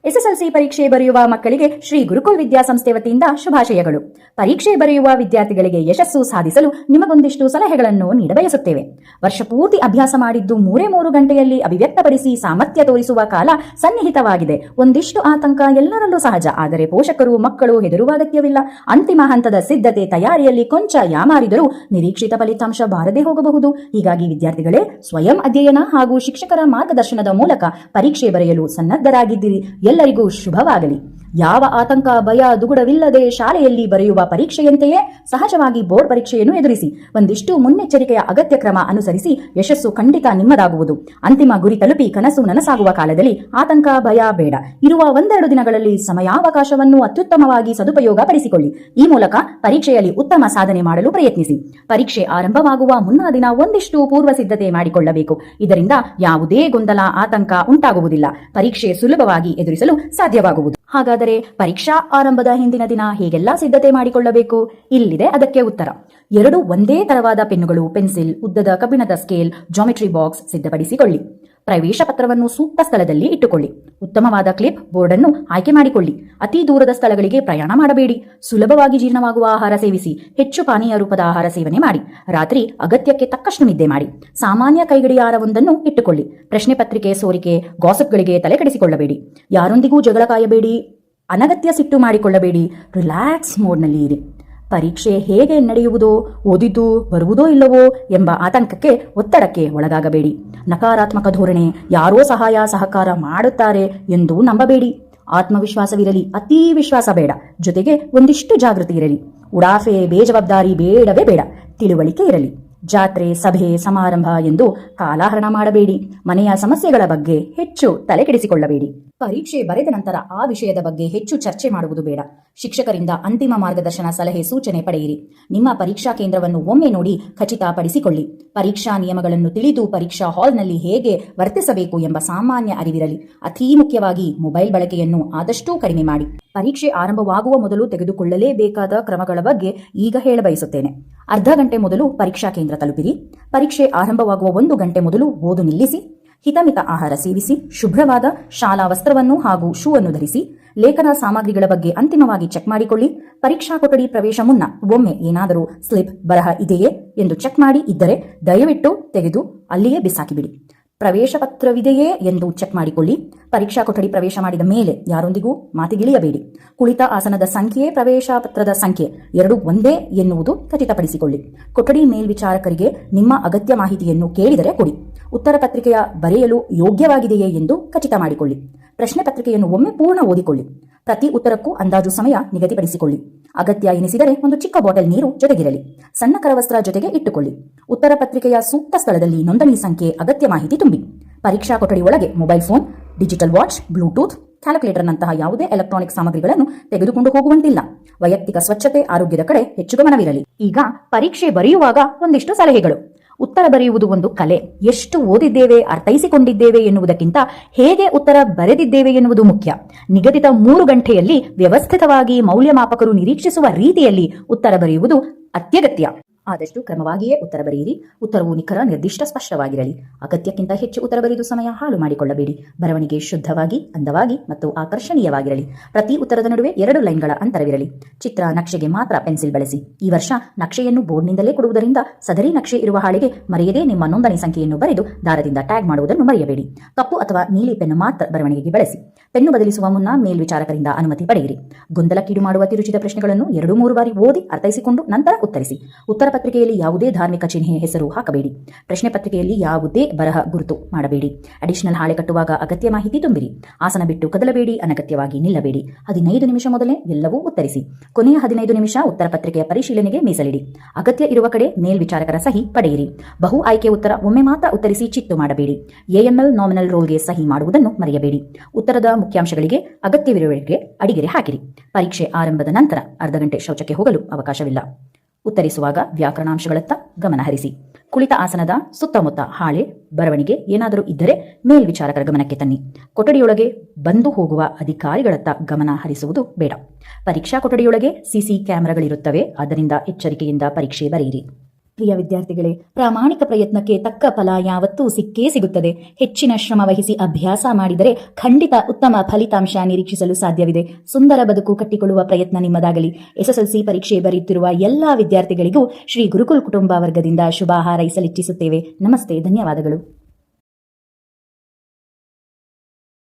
SSLC ಪರೀಕ್ಷೆ ಬರೆಯುವ ಮಕ್ಕಳಿಗೆ ಶ್ರೀ ಗುರುಕುಲ್ ವಿದ್ಯಾಸಂಸ್ಥೆ ವತಿಯಿಂದ ಶುಭಾಶಯಗಳು. ಪರೀಕ್ಷೆ ಬರೆಯುವ ವಿದ್ಯಾರ್ಥಿಗಳಿಗೆ ಯಶಸ್ಸು ಸಾಧಿಸಲು ನಿಮಗೊಂದಿಷ್ಟು ಸಲಹೆಗಳನ್ನು ನೀಡಬಯಸುತ್ತೇವೆ. ವರ್ಷ ಪೂರ್ತಿ ಅಭ್ಯಾಸ ಮಾಡಿದ್ದು 3 ಗಂಟೆಯಲ್ಲಿ ಅಭಿವ್ಯಕ್ತಪಡಿಸಿ ಸಾಮರ್ಥ್ಯ ತೋರಿಸುವ ಕಾಲ ಸನ್ನಿಹಿತವಾಗಿದೆ. ಒಂದಿಷ್ಟು ಆತಂಕ ಎಲ್ಲರಲ್ಲೂ ಸಹಜ, ಆದರೆ ಪೋಷಕರು ಮಕ್ಕಳು ಹೆದರುವ ಅಗತ್ಯವಿಲ್ಲ. ಅಂತಿಮ ಹಂತದ ಸಿದ್ಧತೆ ತಯಾರಿಯಲ್ಲಿ ಕೊಂಚ ಯಾಮಾರಿದರೂ ನಿರೀಕ್ಷಿತ ಫಲಿತಾಂಶ ಬಾರದೆ ಹೋಗಬಹುದು. ಹೀಗಾಗಿ ವಿದ್ಯಾರ್ಥಿಗಳೇ, ಸ್ವಯಂ ಅಧ್ಯಯನ ಹಾಗೂ ಶಿಕ್ಷಕರ ಮಾರ್ಗದರ್ಶನದ ಮೂಲಕ ಪರೀಕ್ಷೆ ಬರೆಯಲು ಸನ್ನದ್ಧರಾಗಿದ್ದೀರಿ. ಎಲ್ಲರಿಗೂ ಶುಭವಾಗಲಿ. ಯಾವ ಆತಂಕ ಭಯ ದುಗುಡವಿಲ್ಲದೆ ಶಾಲೆಯಲ್ಲಿ ಬರೆಯುವ ಪರೀಕ್ಷೆಯಂತೆಯೇ ಸಹಜವಾಗಿ ಬೋರ್ಡ್ ಪರೀಕ್ಷೆಯನ್ನು ಎದುರಿಸಿ. ಒಂದಿಷ್ಟು ಮುನ್ನೆಚ್ಚರಿಕೆಯ ಅಗತ್ಯ ಕ್ರಮ ಅನುಸರಿಸಿ ಯಶಸ್ಸು ಖಂಡಿತ ನಿಮ್ಮದಾಗುವುದು. ಅಂತಿಮ ಗುರಿ ತಲುಪಿ ಕನಸು ನನಸಾಗುವ ಕಾಲದಲ್ಲಿ ಆತಂಕ ಭಯ ಬೇಡ. ಇರುವ 1-2 ದಿನಗಳಲ್ಲಿ ಸಮಯಾವಕಾಶವನ್ನು ಅತ್ಯುತ್ತಮವಾಗಿ ಸದುಪಯೋಗ ಪಡಿಸಿಕೊಳ್ಳಿ. ಈ ಮೂಲಕ ಪರೀಕ್ಷೆಯಲ್ಲಿ ಉತ್ತಮ ಸಾಧನೆ ಮಾಡಲು ಪ್ರಯತ್ನಿಸಿ. ಪರೀಕ್ಷೆ ಆರಂಭವಾಗುವ ಮುನ್ನಾ ದಿನ ಒಂದಿಷ್ಟು ಪೂರ್ವ ಸಿದ್ಧತೆ ಮಾಡಿಕೊಳ್ಳಬೇಕು. ಇದರಿಂದ ಯಾವುದೇ ಗೊಂದಲ ಆತಂಕ ಉಂಟಾಗುವುದಿಲ್ಲ. ಪರೀಕ್ಷೆ ಸುಲಭವಾಗಿ ಎದುರಿಸಲು ಸಾಧ್ಯವಾಗುವುದು. ಹಾಗಾದರೆ ಪರೀಕ್ಷಾ ಆರಂಭದ ಹಿಂದಿನ ದಿನ ಹೇಗೆಲ್ಲ ಸಿದ್ಧತೆ ಮಾಡಿಕೊಳ್ಳಬೇಕು? ಇಲ್ಲಿದೆ ಅದಕ್ಕೆ ಉತ್ತರ. 2 ಒಂದೇ ತರವಾದ ಪೆನ್ನುಗಳು, ಪೆನ್ಸಿಲ್, ಉದ್ದದ ಕಬ್ಬಿಣದ ಸ್ಕೇಲ್, ಜಾಮೆಟ್ರಿ ಬಾಕ್ಸ್ ಸಿದ್ಧಪಡಿಸಿಕೊಳ್ಳಿ. ಪ್ರವೇಶ ಪತ್ರವನ್ನು ಸೂಕ್ತ ಸ್ಥಳದಲ್ಲಿ ಇಟ್ಟುಕೊಳ್ಳಿ. ಉತ್ತಮವಾದ ಕ್ಲಿಪ್ ಬೋರ್ಡ್ ಅನ್ನು ಆಯ್ಕೆ ಮಾಡಿಕೊಳ್ಳಿ. ಅತಿ ದೂರದ ಸ್ಥಳಗಳಿಗೆ ಪ್ರಯಾಣ ಮಾಡಬೇಡಿ. ಸುಲಭವಾಗಿ ಜೀರ್ಣವಾಗುವ ಆಹಾರ ಸೇವಿಸಿ. ಹೆಚ್ಚು ಪಾನೀಯ ರೂಪದ ಆಹಾರ ಸೇವನೆ ಮಾಡಿ. ರಾತ್ರಿ ಅಗತ್ಯಕ್ಕೆ ತಕ್ಕಷ್ಟು ನಿದ್ದೆ ಮಾಡಿ. ಸಾಮಾನ್ಯ ಕೈಗಡಿಯಾರವೊಂದನ್ನು ಇಟ್ಟುಕೊಳ್ಳಿ. ಪ್ರಶ್ನೆ ಪತ್ರಿಕೆ ಸೋರಿಕೆ ಗಾಸಿಪ್ಗಳಿಗೆ ತಲೆ ಕೆಡಿಸಿಕೊಳ್ಳಬೇಡಿ. ಯಾರೊಂದಿಗೂ ಜಗಳ ಕಾಯಬೇಡಿ. ಅನಗತ್ಯ ಸಿಟ್ಟು ಮಾಡಿಕೊಳ್ಳಬೇಡಿ. ರಿಲ್ಯಾಕ್ಸ್ ಮೋಡ್ನಲ್ಲಿ ಇರಿ. ಪರೀಕ್ಷೆ ಹೇಗೆ ನಡೆಯುವುದೋ, ಓದಿದ್ದು ಬರುವುದೋ ಇಲ್ಲವೋ ಎಂಬ ಆತಂಕಕ್ಕೆ ಒತ್ತಡಕ್ಕೆ ಒಳಗಾಗಬೇಡಿ. ನಕಾರಾತ್ಮಕ ಧೋರಣೆ, ಯಾರೋ ಸಹಾಯ ಸಹಕಾರ ಮಾಡುತ್ತಾರೆ ಎಂದು ನಂಬಬೇಡಿ. ಆತ್ಮವಿಶ್ವಾಸವಿರಲಿ, ಅತೀ ವಿಶ್ವಾಸ ಬೇಡ. ಜೊತೆಗೆ ಒಂದಿಷ್ಟು ಜಾಗೃತಿ ಇರಲಿ. ಉಡಾಫೆ ಬೇಜವಾಬ್ದಾರಿ ಬೇಡವೇ ಬೇಡ. ತಿಳುವಳಿಕೆ ಇರಲಿ. ಜಾತ್ರೆ ಸಭೆ ಸಮಾರಂಭ ಎಂದು ಕಾಲಹರಣ ಮಾಡಬೇಡಿ. ಮನೆಯ ಸಮಸ್ಯೆಗಳ ಬಗ್ಗೆ ಹೆಚ್ಚು ತಲೆಕೆಡಿಸಿಕೊಳ್ಳಬೇಡಿ. ಪರೀಕ್ಷೆ ಬರೆದ ನಂತರ ಆ ವಿಷಯದ ಬಗ್ಗೆ ಹೆಚ್ಚು ಚರ್ಚೆ ಮಾಡುವುದು ಬೇಡ. ಶಿಕ್ಷಕರಿಂದ ಅಂತಿಮ ಮಾರ್ಗದರ್ಶನ ಸಲಹೆ ಸೂಚನೆ ಪಡೆಯಿರಿ. ನಿಮ್ಮ ಪರೀಕ್ಷಾ ಕೇಂದ್ರವನ್ನು ಒಮ್ಮೆ ನೋಡಿ ಖಚಿತಪಡಿಸಿಕೊಳ್ಳಿ. ಪರೀಕ್ಷಾ ನಿಯಮಗಳನ್ನು ತಿಳಿದು ಪರೀಕ್ಷಾ ಹಾಲ್ನಲ್ಲಿ ಹೇಗೆ ವರ್ತಿಸಬೇಕು ಎಂಬ ಸಾಮಾನ್ಯ ಅರಿವಿರಲಿ. ಅತೀ ಮುಖ್ಯವಾಗಿ ಮೊಬೈಲ್ ಬಳಕೆಯನ್ನು ಆದಷ್ಟೂ ಕಡಿಮೆ ಮಾಡಿ. ಪರೀಕ್ಷೆ ಆರಂಭವಾಗುವ ಮೊದಲು ತೆಗೆದುಕೊಳ್ಳಲೇಬೇಕಾದ ಕ್ರಮಗಳ ಬಗ್ಗೆ ಈಗ ಹೇಳಬಯಸುತ್ತೇನೆ. ಅರ್ಧ ಗಂಟೆ ಮೊದಲು ಪರೀಕ್ಷಾ ಕೇಂದ್ರ ತಲುಪಿರಿ. ಪರೀಕ್ಷೆ ಆರಂಭವಾಗುವ 1 ಗಂಟೆ ಮೊದಲು ಓದು ನಿಲ್ಲಿಸಿ. ಹಿತಮಿತ ಆಹಾರ ಸೇವಿಸಿ. ಶುಭ್ರವಾದ ಶಾಲಾ ವಸ್ತ್ರವನ್ನು ಹಾಗೂ ಶೂ ಅನ್ನು ಧರಿಸಿ. ಲೇಖನ ಸಾಮಗ್ರಿಗಳ ಬಗ್ಗೆ ಅಂತಿಮವಾಗಿ ಚೆಕ್ ಮಾಡಿಕೊಳ್ಳಿ. ಪರೀಕ್ಷಾ ಕೊಠಡಿ ಪ್ರವೇಶ ಮುನ್ನ ಒಮ್ಮೆ ಏನಾದರೂ ಸ್ಲಿಪ್ ಬರಹ ಇದೆಯೇ ಎಂದು ಚೆಕ್ ಮಾಡಿ. ಇದ್ದರೆ ದಯವಿಟ್ಟು ತೆಗೆದು ಅಲ್ಲಿಯೇ ಬಿಸಾಕಿಬಿಡಿ. ಪ್ರವೇಶ ಪತ್ರವಿದೆಯೇ ಎಂದು ಚೆಕ್ ಮಾಡಿಕೊಳ್ಳಿ. ಪರೀಕ್ಷಾ ಕೊಠಡಿ ಪ್ರವೇಶ ಮಾಡಿದ ಮೇಲೆ ಯಾರೊಂದಿಗೂ ಮಾತಿಗಿಳಿಯಬೇಡಿ. ಕುಳಿತ ಆಸನದ ಸಂಖ್ಯೆ, ಪ್ರವೇಶ ಪತ್ರದ ಸಂಖ್ಯೆ 2 ಒಂದೇ ಎನ್ನುವುದು ಖಚಿತಪಡಿಸಿಕೊಳ್ಳಿ. ಕೊಠಡಿ ಮೇಲ್ವಿಚಾರಕರಿಗೆ ನಿಮ್ಮ ಅಗತ್ಯ ಮಾಹಿತಿಯನ್ನು ಕೇಳಿದರೆ ಕೊಡಿ. ಉತ್ತರ ಪತ್ರಿಕೆಯ ಬರೆಯಲು ಯೋಗ್ಯವಾಗಿದೆಯೇ ಎಂದು ಖಚಿತ ಮಾಡಿಕೊಳ್ಳಿ. ಪ್ರಶ್ನೆ ಪತ್ರಿಕೆಯನ್ನು ಒಮ್ಮೆ ಪೂರ್ಣ ಓದಿಕೊಳ್ಳಿ. ಪ್ರತಿ ಉತ್ತರಕ್ಕೂ ಅಂದಾಜು ಸಮಯ ನಿಗದಿಪಡಿಸಿಕೊಳ್ಳಿ. ಅಗತ್ಯ ಎನಿಸಿದರೆ ಒಂದು ಚಿಕ್ಕ ಬಾಟಲ್ ನೀರು ಜೊತೆಗಿರಲಿ. ಸಣ್ಣ ಕರವಸ್ತ್ರ ಜೊತೆಗೆ ಇಟ್ಟುಕೊಳ್ಳಿ. ಉತ್ತರ ಪತ್ರಿಕೆಯ ಸೂಕ್ತ ಸ್ಥಳದಲ್ಲಿ ನೋಂದಣಿ ಸಂಖ್ಯೆ, ಅಗತ್ಯ ಮಾಹಿತಿ ತುಂಬಿ. ಪರೀಕ್ಷಾ ಕೊಠಡಿ ಒಳಗೆ mobile phone, digital watch, Bluetooth, ಕ್ಯಾಲ್ಕುಲೇಟರ್ನಂತಹ ಯಾವುದೇ ಎಲೆಕ್ಟ್ರಾನಿಕ್ ಸಾಮಗ್ರಿಗಳನ್ನು ತೆಗೆದುಕೊಂಡು ಹೋಗುವಂತಿಲ್ಲ. ವೈಯಕ್ತಿಕ ಸ್ವಚ್ಛತೆ, ಆರೋಗ್ಯದ ಕಡೆ ಹೆಚ್ಚು ಗಮನವಿರಲಿ. ಈಗ ಪರೀಕ್ಷೆ ಬರೆಯುವಾಗ ಒಂದಿಷ್ಟು ಸಲಹೆಗಳು. ಉತ್ತರ ಬರೆಯುವುದು ಒಂದು ಕಲೆ. ಎಷ್ಟು ಓದಿದ್ದೇವೆ, ಅರ್ಥೈಸಿಕೊಂಡಿದ್ದೇವೆ ಎನ್ನುವುದಕ್ಕಿಂತ ಹೇಗೆ ಉತ್ತರ ಬರೆದಿದ್ದೇವೆ ಎನ್ನುವುದು ಮುಖ್ಯ. ನಿಗದಿತ 3 ಗಂಟೆಯಲ್ಲಿ ವ್ಯವಸ್ಥಿತವಾಗಿ ಮೌಲ್ಯಮಾಪಕರು ನಿರೀಕ್ಷಿಸುವ ರೀತಿಯಲ್ಲಿ ಉತ್ತರ ಬರೆಯುವುದು ಅತ್ಯಗತ್ಯ. ಆದಷ್ಟು ಕ್ರಮವಾಗಿಯೇ ಉತ್ತರ ಬರೆಯಿರಿ. ಉತ್ತರವು ನಿಖರ, ನಿರ್ದಿಷ್ಟ, ಸ್ಪಷ್ಟವಾಗಿರಲಿ. ಅಗತ್ಯಕ್ಕಿಂತ ಹೆಚ್ಚು ಉತ್ತರ ಬರೆದು ಸಮಯ ಹಾಳು ಮಾಡಿಕೊಳ್ಳಬೇಡಿ. ಬರವಣಿಗೆ ಶುದ್ಧವಾಗಿ, ಅಂದವಾಗಿ ಮತ್ತು ಆಕರ್ಷಣೀಯವಾಗಿರಲಿ. ಪ್ರತಿ ಉತ್ತರದ ನಡುವೆ 2 ಲೈನ್ಗಳ ಅಂತರವಿರಲಿ. ಚಿತ್ರ, ನಕ್ಷೆಗೆ ಮಾತ್ರ ಪೆನ್ಸಿಲ್ ಬಳಸಿ. ಈ ವರ್ಷ ನಕ್ಷೆಯನ್ನು ಬೋರ್ಡ್ನಿಂದಲೇ ಕೊಡುವುದರಿಂದ ಸದರಿ ನಕ್ಷೆ ಇರುವ ಹಾಳೆಗೆ ಮರೆಯದೇ ನಿಮ್ಮ ನೋಂದಣಿ ಸಂಖ್ಯೆಯನ್ನು ಬರೆದು ದಾರದಿಂದ ಟ್ಯಾಗ್ ಮಾಡುವುದನ್ನು ಮರೆಯಬೇಡಿ. ಕಪ್ಪು ಅಥವಾ ನೀಲಿ ಪೆನ್ನು ಮಾತ್ರ ಬರವಣಿಗೆಗೆ ಬಳಸಿ. ಪೆನ್ನು ಬದಲಿಸುವ ಮುನ್ನ ಮೇಲ್ವಿಚಾರಕರಿಂದ ಅನುಮತಿ ಪಡೆಯಿರಿ. ಗೊಂದಲಕ್ಕೀಡು ಮಾಡುವ ತಿರುಚಿದ ಪ್ರಶ್ನೆಗಳನ್ನು 2-3 ಬಾರಿ ಓದಿ ಅರ್ಥೈಸಿಕೊಂಡು ನಂತರ ಉತ್ತರಿಸಿ. ಉತ್ತರ ಪತ್ರಿಕೆಯಲ್ಲಿ ಯಾವುದೇ ಧಾರ್ಮಿಕ ಚಿಹ್ನೆ, ಹೆಸರು ಹಾಕಬೇಡಿ. ಪ್ರಶ್ನೆ ಪತ್ರಿಕೆಯಲ್ಲಿ ಯಾವುದೇ ಬರಹ ಗುರುತು ಮಾಡಬೇಡಿ. ಅಡಿಷನಲ್ ಹಾಳೆ ಕಟ್ಟುವಾಗ ಅಗತ್ಯ ಮಾಹಿತಿ ತುಂಬಿರಿ. ಆಸನ ಬಿಟ್ಟು ಕದಲಬೇಡಿ. ಅನಗತ್ಯವಾಗಿ ನಿಲ್ಲಬೇಡಿ. 15 ನಿಮಿಷ ಮೊದಲೇ ಎಲ್ಲವೂ ಉತ್ತರಿಸಿ. ಕೊನೆಯ 15 ನಿಮಿಷ ಉತ್ತರ ಪತ್ರಿಕೆಯ ಪರಿಶೀಲನೆಗೆ ಮೀಸಲಿಡಿ. ಅಗತ್ಯ ಇರುವ ಕಡೆ ಮೇಲ್ವಿಚಾರಕರ ಸಹಿ ಪಡೆಯಿರಿ. ಬಹು ಆಯ್ಕೆ ಉತ್ತರ ಒಮ್ಮೆ ಮಾತ್ರ ಉತ್ತರಿಸಿ ಚಿತ್ತು ಮಾಡಬೇಡಿ. ಎಎಂಎಲ್ ನಾಮಿನಲ್ ರೋಲ್ಗೆ ಸಹಿ ಮಾಡುವುದನ್ನು ಮರೆಯಬೇಡಿ. ಉತ್ತರದ ಮುಖ್ಯಾಂಶಗಳಿಗೆ ಅಗತ್ಯವಿರುವವರೆಗೆ ಅಡಿಗೆರೆ ಹಾಕಿರಿ. ಪರೀಕ್ಷೆ ಆರಂಭದ ನಂತರ ಅರ್ಧ ಗಂಟೆ ಶೌಚಕ್ಕೆ ಹೋಗಲು ಅವಕಾಶವಿಲ್ಲ. ಉತ್ತರಿಸುವಾಗ ವ್ಯಾಕರಣಾಂಶಗಳತ್ತ ಗಮನ ಹರಿಸಿ. ಕುಳಿತ ಆಸನದ ಸುತ್ತಮುತ್ತ ಹಾಳೆ, ಬರವಣಿಗೆ ಏನಾದರೂ ಇದ್ದರೆ ಮೇಲ್ವಿಚಾರಕರ ಗಮನಕ್ಕೆ ತನ್ನಿ. ಕೊಠಡಿಯೊಳಗೆ ಬಂದು ಹೋಗುವ ಅಧಿಕಾರಿಗಳತ್ತ ಗಮನ ಹರಿಸುವುದು ಬೇಡ. ಪರೀಕ್ಷಾ ಕೊಠಡಿಯೊಳಗೆ ಸಿಸಿ ಕ್ಯಾಮೆರಾಗಳಿರುತ್ತವೆ. ಆದ್ದರಿಂದ ಎಚ್ಚರಿಕೆಯಿಂದ ಪರೀಕ್ಷೆ ಬರೆಯಿರಿ. ಪ್ರಿಯ ವಿದ್ಯಾರ್ಥಿಗಳೇ, ಪ್ರಾಮಾಣಿಕ ಪ್ರಯತ್ನಕ್ಕೆ ತಕ್ಕ ಫಲ ಯಾವತ್ತೂ ಸಿಕ್ಕೇ ಸಿಗುತ್ತದೆ. ಹೆಚ್ಚಿನ ಶ್ರಮ ವಹಿಸಿ ಅಭ್ಯಾಸ ಮಾಡಿದರೆ ಖಂಡಿತ ಉತ್ತಮ ಫಲಿತಾಂಶ ನಿರೀಕ್ಷಿಸಲು ಸಾಧ್ಯವಿದೆ. ಸುಂದರ ಬದುಕು ಕಟ್ಟಿಕೊಳ್ಳುವ ಪ್ರಯತ್ನ ನಿಮ್ಮದಾಗಲಿ. SSLC ಪರೀಕ್ಷೆ ಬರೆಯುತ್ತಿರುವ ಎಲ್ಲಾ ವಿದ್ಯಾರ್ಥಿಗಳಿಗೂ ಶ್ರೀ ಗುರುಕುಲ್ ಕುಟುಂಬ ವರ್ಗದಿಂದ ಶುಭ ಹಾರೈಸಲಿಚ್ಛಿಸುತ್ತೇವೆ. ನಮಸ್ತೆ, ಧನ್ಯವಾದಗಳು.